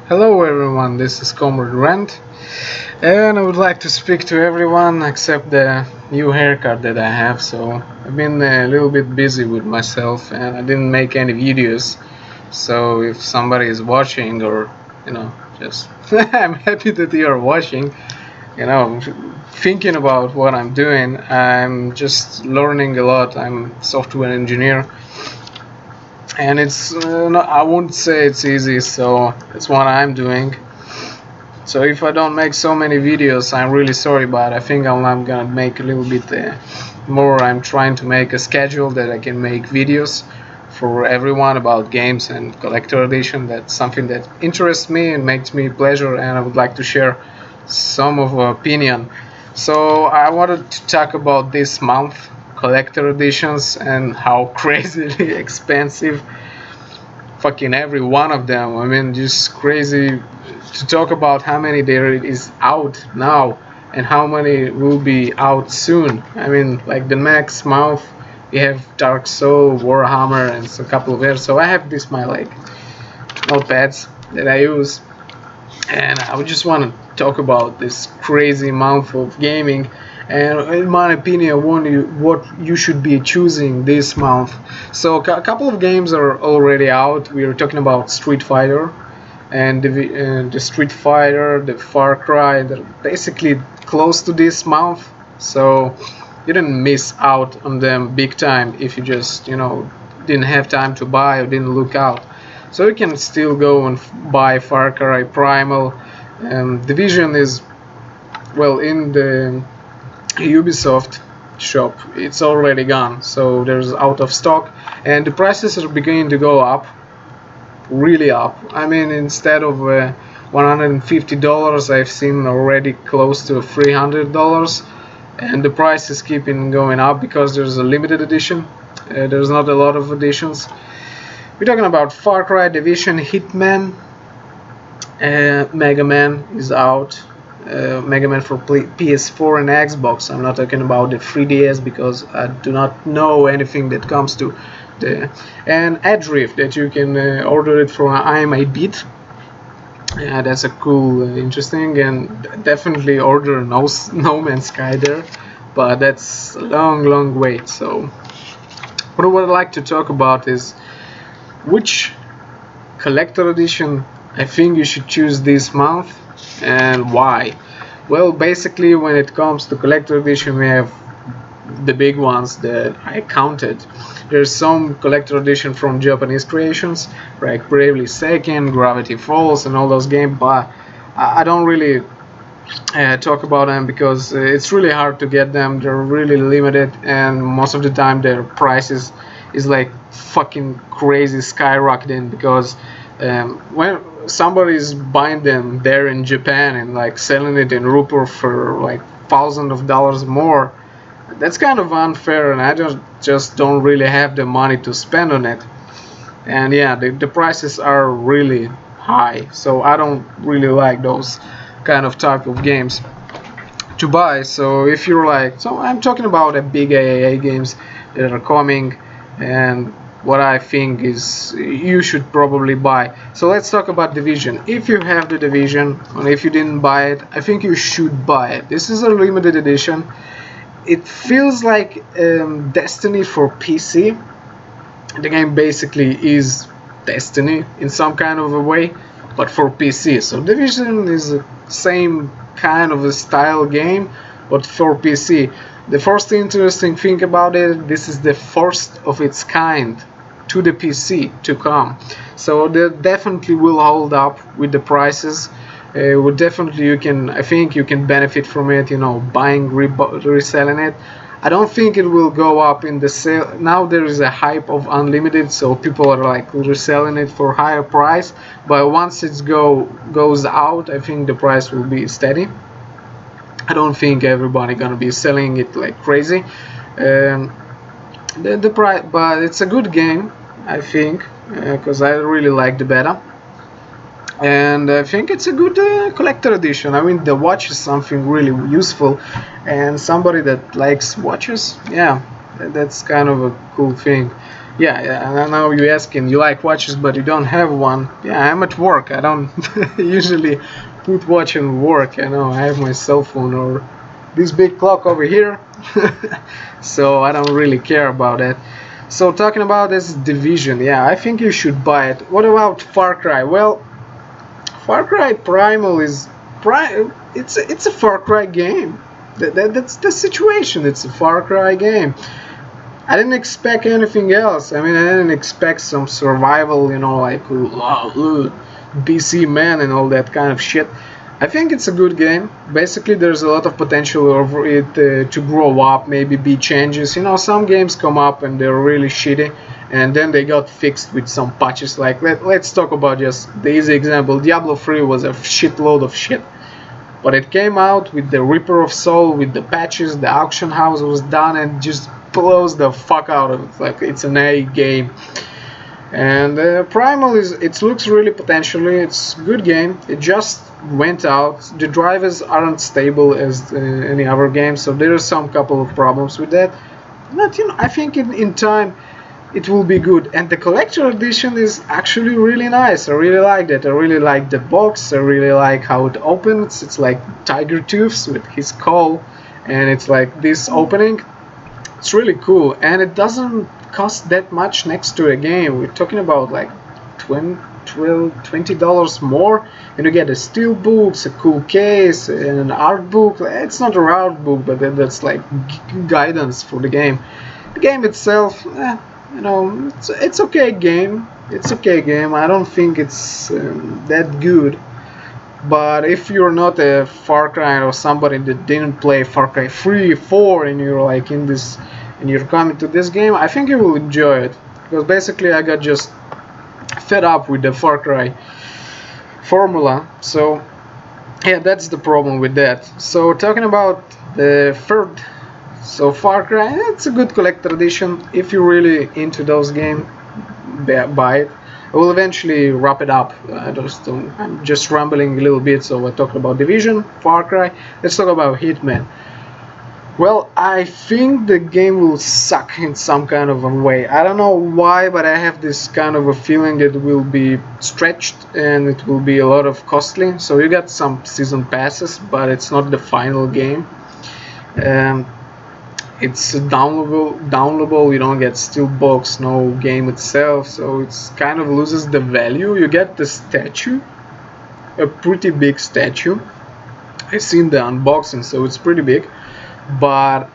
Hello everyone, this is Comrade Rent, and I would like to speak to everyone except the new haircut that I have. So I've been a little bit busy with myself and I didn't make any videos. So if somebody is watching or, just I'm happy that you are watching, thinking about what I'm doing. I'm just learning a lot. I'm a software engineer and it's not, I won't say it's easy, so it's what I'm doing. So if I don't make so many videos, I'm really sorry, but I think I'm gonna make a little bit more. I'm trying to make a schedule that I can make videos for everyone about games and collector edition. That's something that interests me and makes me pleasure, and I would like to share some of opinion. So I wanted to talk about this month collector editions and how crazily expensive fucking every one of them. I mean, just crazy to talk about how many there is out now and how many will be out soon. I mean, like the next month, we have Dark Soul, Warhammer, and a couple of others. So I have this my like notepads that I use, and I would just want to talk about this crazy month of gaming. And in my opinion, what you should be choosing this month. So a couple of games are already out. We are talking about Street Fighter and the Street Fighter, the Far Cry. They're basically close to this month, so you didn't miss out on them big time if you just didn't have time to buy or didn't look out. So you can still go and buy Far Cry Primal. Division is well in the Ubisoft shop. It's already gone, so there's out of stock, and the prices are beginning to go up, really up. I mean, instead of $150, I've seen already close to $300, and the price is keeping going up because there's a limited edition. There's not a lot of editions. We're talking about Far Cry, Division, Hitman, Mega Man is out. Mega Man for PS4 and Xbox. I'm not talking about the 3DS because I do not know anything that comes to the and Adrift that you can order it from IMABit. Yeah, that's a cool, interesting, and definitely order No Man's Sky there, but that's a long wait. So what I would like to talk about is which collector edition I think you should choose this month and why. Well, basically, when it comes to collector edition, we have the big ones that I counted. There's some collector edition from Japanese creations, like Bravely Second, Gravity Falls, and all those games, but I don't really talk about them because it's really hard to get them. They're really limited, and most of the time their prices is like fucking crazy skyrocketing because when somebody's buying them there in Japan and like selling it in Rupert for like thousands of dollars more, that's kind of unfair, and I just don't really have the money to spend on it. And yeah, the prices are really high, so I don't really like those kind of type of games to buy. So if you're like, so I'm talking about a big AAA games that are coming, and what I think is you should probably buy. So let's talk about Division. If you have the Division and if you didn't buy it, I think you should buy it. This is a limited edition. It feels like Destiny for PC. The game basically is Destiny in some kind of a way, but for PC. So Division is the same kind of a style game, but for PC. The first interesting thing about it, this is the first of its kind to the PC to come. So they definitely will hold up with the prices. Would definitely you can I think you can benefit from it. Buying reselling it. I don't think it will go up in the sale. Now there is a hype of unlimited, so people are like reselling it for higher price. But once it goes out, I think the price will be steady. I don't think everybody gonna be selling it like crazy. Um, the price, but it's a good game, I think, because I really like the beta, and I think it's a good collector edition. I mean, the watch is something really useful, and somebody that likes watches, yeah, that's kind of a cool thing. Yeah, yeah, and I know you asking, you like watches, but you don't have one. Yeah, I'm at work. I don't usually put watch in work. You know, I have my cell phone or this big clock over here, so I don't really care about it. So talking about this division, yeah, I think you should buy it. What about Far Cry? Well, Far Cry Primal is it's a Far Cry game. That's the situation. It's a Far Cry game. I didn't expect anything else. I mean, I didn't expect some survival, you know, like BC man and all that kind of shit. I think it's a good game. Basically, there's a lot of potential over it to grow up, maybe be changes. You know, some games come up and they're really shitty, and then they got fixed with some patches. Like, let's talk about just the easy example. Diablo 3 was a shitload of shit. But it came out with the Reaper of Soul, with the patches, the auction house was done, and just blows the fuck out of it. Like it's an A game. And Primal is it looks really potentially. It's a good game. It just went out. The drivers aren't stable as any other game, so there are some couple of problems with that. But you know, I think in time it will be good. And the collector edition is actually really nice. I really like that. I really like the box. I really like how it opens. It's like Tiger Tooths with his call, and it's like this opening. It's really cool, and it doesn't cost that much next to a game. We're talking about like 20 $20 more, and you get a steel books, a cool case, and an art book. It's not a art book, but that's like guidance for the game. The game itself, you know, it's okay game. It's okay game. I don't think it's that good. But if you're not a Far Cry or somebody that didn't play Far Cry 3, 4, and you're like in this, and you're coming to this game, I think you will enjoy it. Because basically, I got just fed up with the Far Cry formula. So yeah, that's the problem with that. So talking about the third, so Far Cry, it's a good collector edition. If you're really into those games, buy it. I will eventually wrap it up. I'm just rambling a little bit, so I talked about Division, Far Cry. Let's talk about Hitman. Well, I think the game will suck in some kind of a way. I don't know why, but I have this kind of a feeling that it will be stretched and it will be a lot of costly. So you got some season passes, but it's not the final game. Um, it's downloadable. You don't get steelbooks, no game itself, so it's kind of loses the value. You get the statue, a pretty big statue. I've seen the unboxing, so it's pretty big, but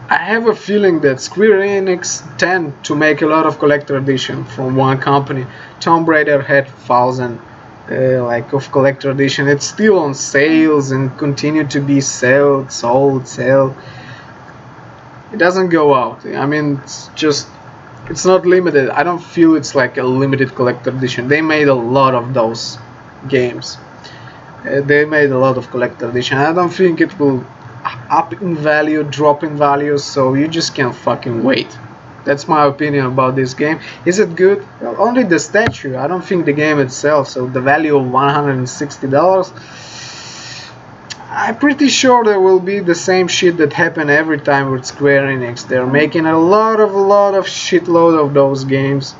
I have a feeling that Square Enix tend to make a lot of collector edition from one company. Tomb Raider had 1,000 like of collector edition. It's still on sales and continue to be sold. It doesn't go out. I mean, it's not limited. I don't feel it's like a limited collector edition. They made a lot of those games. They made a lot of collector edition. I don't think it will up in value, drop in value, so you just can't fucking wait. That's my opinion about this game. Is it good? Well, only the statue. I don't think the game itself. So the value of $160. I'm pretty sure there will be the same shit that happen every time with Square Enix. They're making a lot of shitload of those games.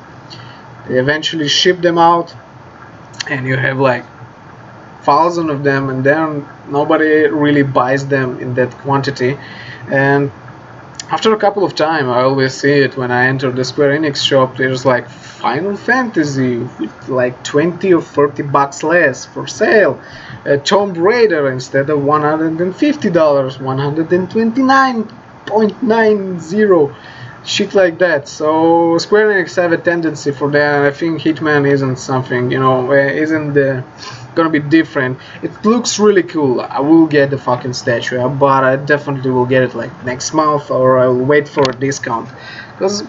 They eventually ship them out, and you have like 1,000 of them, and then nobody really buys them in that quantity. And after a couple of time, I always see it when I enter the Square Enix shop. There's like Final Fantasy with like 20 or 30 bucks less for sale. Tomb Raider instead of $150, 129.90, shit like that. So Square Enix have a tendency for that. And I think Hitman isn't something, you know, isn't gonna be different. It looks really cool. I will get the fucking statue, but I definitely will get it like next month, or I'll wait for a discount. Because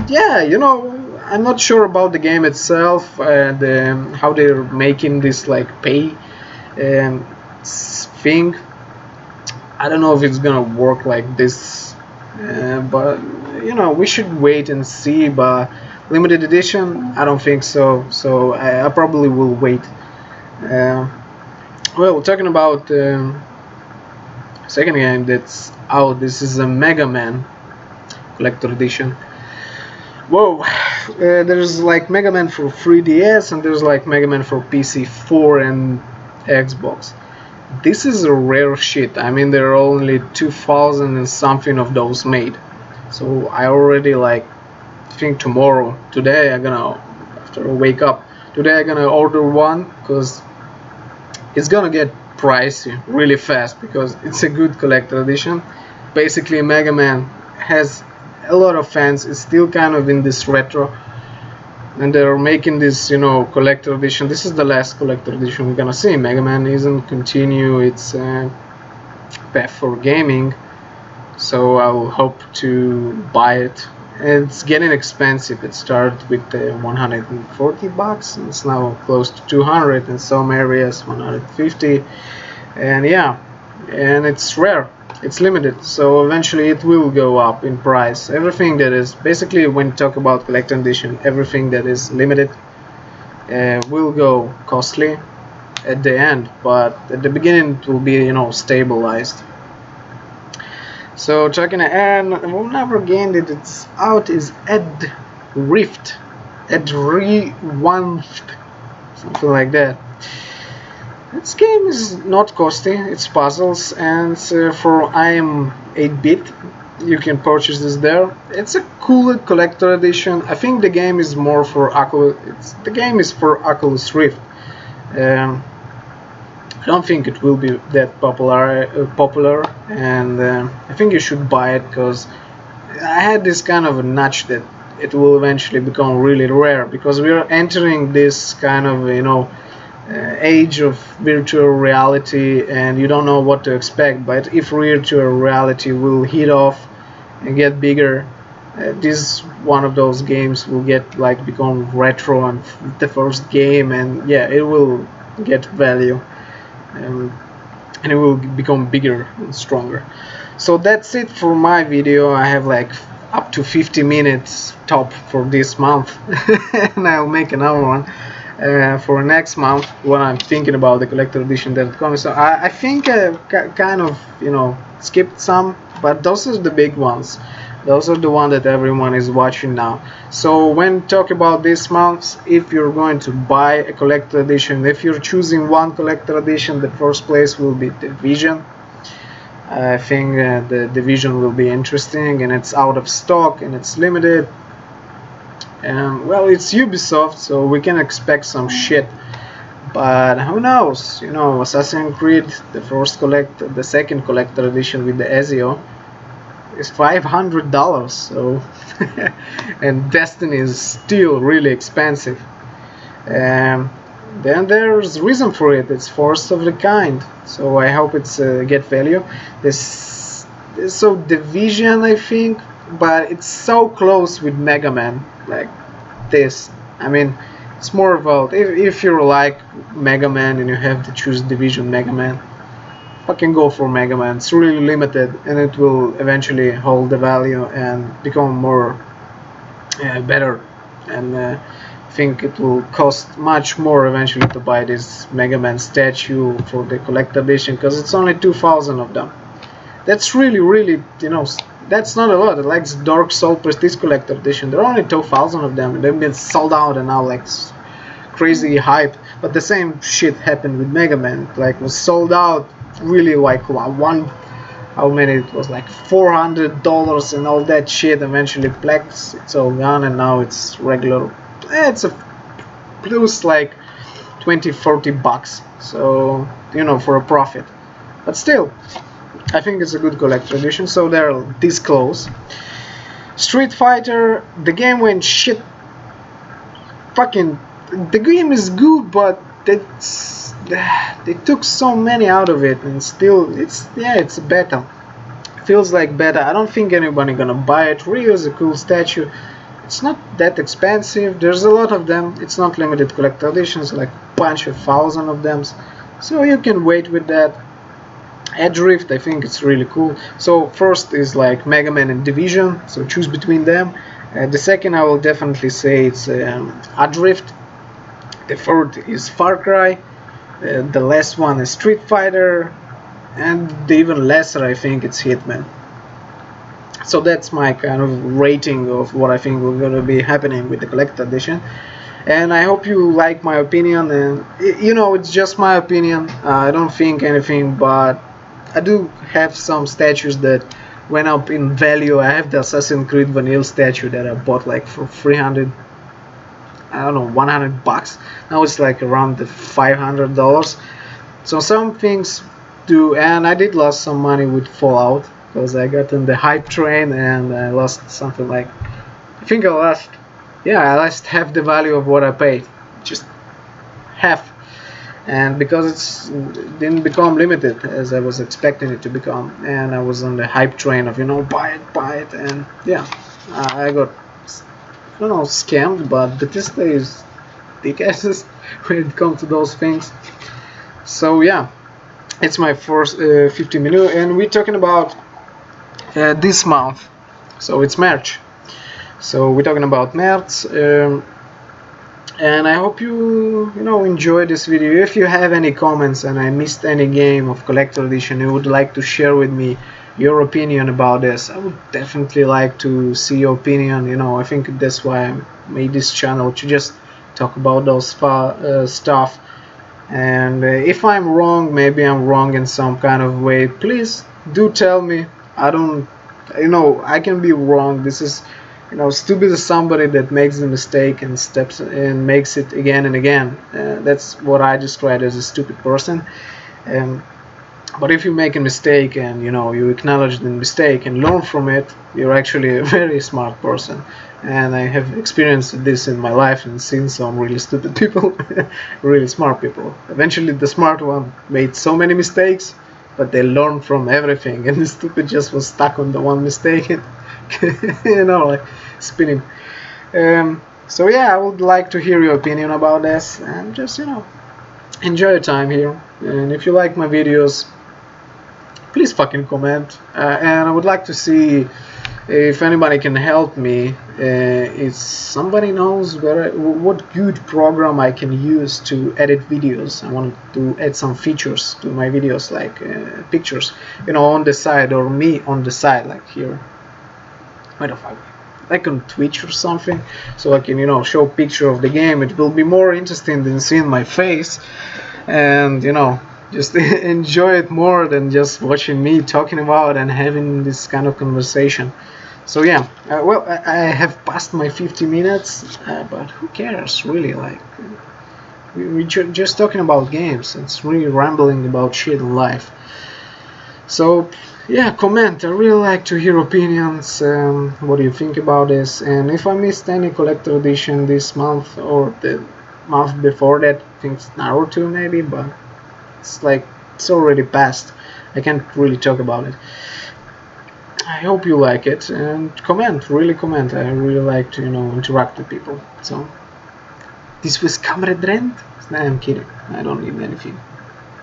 yeah, you know, I'm not sure about the game itself and how they're making this like pay thing. I don't know if it's gonna work like this, but you know, we should wait and see. But limited edition, I don't think so. So I probably will wait. Uh, well, talking about second game that's out. This is a Mega Man collector edition. Whoa, there's like Mega Man for 3DS and there's like Mega Man for PC4 and Xbox. This is a rare shit. I mean, there are only 2000 and something of those made. So I already like think tomorrow, today I'm gonna, after I wake up, today I'm gonna order one because it's gonna get pricey really fast because it's a good collector edition. Basically, Mega Man has a lot of fans. It's still kind of in this retro, and they're making this, collector edition. This is the last collector edition we're gonna see. Mega Man isn't continue its path for gaming, so I'll hope to buy it. It's getting expensive. It started with 140 bucks. It's now close to 200 in some areas, 150, and yeah, and it's rare. It's limited, so eventually it will go up in price. Everything that is basically, when you talk about collector edition, everything that is limited will go costly at the end, but at the beginning it will be, stabilized. So talking and another game that it's out is Ed Rift, Ed Rewanth, something like that. This game is not costly. It's puzzles, and for I'm 8-bit, you can purchase this there. It's a cool collector edition. I think the game is more for Oculus. The game is for Oculus Rift. Um, I don't think it will be that popular, and I think you should buy it because I had this kind of a nudge that it will eventually become really rare because we are entering this kind of age of virtual reality, and you don't know what to expect. But if virtual reality will hit off and get bigger, this one of those games will get like become retro and the first game, and yeah, it will get value. Um, and it will become bigger and stronger. So that's it for my video. I have like up to 50 minutes top for this month and I'll make another one for next month when I'm thinking about the collector edition that comes. So I think kind of skipped some, but those are the big ones. Those are the ones that everyone is watching now. So when talk about this month, if you're going to buy a collector edition, if you're choosing one collector edition, the first place will be Division. I think the Division will be interesting, and it's out of stock and it's limited. And well, it's Ubisoft, so we can expect some shit. But who knows? Assassin's Creed, the second collector edition with the Ezio, is $500. So, and Destiny is still really expensive. Um, then there's reason for it. It's Force of the Kind. So I hope it's get value. This so Division, I think, but it's so close with Mega Man. Like this. I mean, it's more about if you like Mega Man and you have to choose Division Mega Man, fucking go for Mega Man. It's really limited, and it will eventually hold the value and become more better. And I think it will cost much more eventually to buy this Mega Man statue for the collector edition because it's only 2,000 of them. That's really, that's not a lot. Like Dark Soul Prestige Collector Edition, there are only 2,000 of them. They've been sold out and now like crazy hype. But the same shit happened with Mega Man. Like was sold out really like one. How many? It was like $400 and all that shit. Eventually, Plex it's all gone and now it's regular. It's a plus like 20-40 bucks. So for a profit. But still, I think it's a good collector edition, so they're this close. Street Fighter, the game went shit. Fucking, the game is good, but they took so many out of it, and still, it's beta. Feels like beta. I don't think anybody gonna buy it. Ryu is a cool statue. It's not that expensive. There's a lot of them. It's not limited collector editions, like bunch of thousand of them. So you can wait with that. Adrift, I think it's really cool. So first is like Mega Man and Division, so choose between them. The second I will definitely say it's Adrift. The third is Far Cry. The last one is Street Fighter, and the even lesser I think it's Hitman. So that's my kind of rating of what I think will gonna be happening with the collector edition. And I hope you like my opinion. And it's just my opinion. I don't think anything, but I do have some statues that went up in value. I have the Assassin's Creed Vanille statue that I bought like for 300, I don't know, $100. Now it's like around the $500. So some things do, and I did lost some money with Fallout because I got in the hype train and I lost something like, I think I lost, yeah, I lost half the value of what I paid, just half. And because it didn't become limited as I was expecting it to become, and I was on the hype train of buy it, and yeah, I got, I don't know, scammed, but Bethesda is dick asses when it comes to those things. So yeah, it's my first 50 minute, and we're talking about this month, so it's March. So we're talking about March, and I hope you enjoy this video. If you have any comments and I missed any game of collector edition you would like to share with me your opinion about this, I would definitely like to see your opinion. I think that's why I made this channel, to just talk about those stuff. And if I'm wrong, maybe I'm wrong in some kind of way, please do tell me. I don't, I can be wrong. This is, stupid is somebody that makes a mistake and steps and makes it again and again. That's what I describe as a stupid person. um, but if you make a mistake and you acknowledge the mistake and learn from it, you're actually a very smart person. And I have experienced this in my life and seen some really stupid people, really smart people. Eventually, the smart one made so many mistakes, but they learned from everything, and the stupid just was stuck on the one mistake, and like spinning. So yeah, I would like to hear your opinion about this, and just enjoy your time here. And if you like my videos, please fucking comment. And I would like to see if anybody can help me. If somebody knows what good program I can use to edit videos. I want to add some features to my videos, like pictures, on the side, or me on the side, like here. What the fuck? Like on Twitch or something, so I can show a picture of the game. It will be more interesting than seeing my face, and just enjoy it more than just watching me talking about and having this kind of conversation. So yeah, well, I have passed my 50 minutes, but who cares really? Like, we're just talking about games. It's really rambling about shit in life. So yeah, comment. I really like to hear opinions. What do you think about this? And if I missed any collector edition this month or the month before that, I think it's Naruto maybe, but it's already past. I can't really talk about it. I hope you like it, and comment, really comment. I really like to interact with people. So this was Comrade Rent. I'm kidding. I don't need anything.